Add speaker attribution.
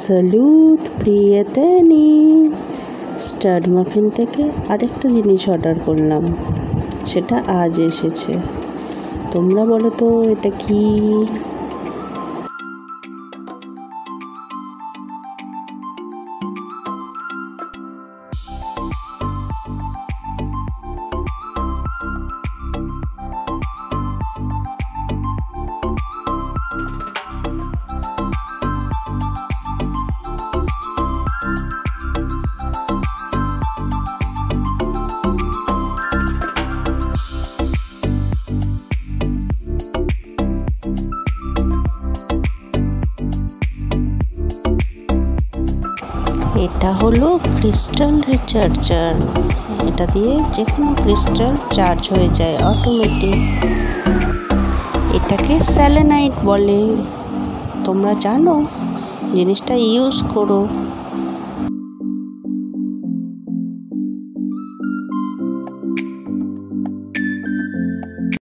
Speaker 1: Salute প্রিয়তনী। Stud muffin থেকে আরেকটা জিনিস অর্ডার করলাম, সেটা আজ এসেছে। তোমরা বলো তো এটা কি? এটা হলো ক্রিস্টাল রিচার্জার। এটা দিয়ে যে কোনো ক্রিস্টাল চার্জ হয়ে যায় অটোমেটিক। এটাকে সেলেনাইট বলে। তোমরা জানো? জিনিসটা ইউজ করো।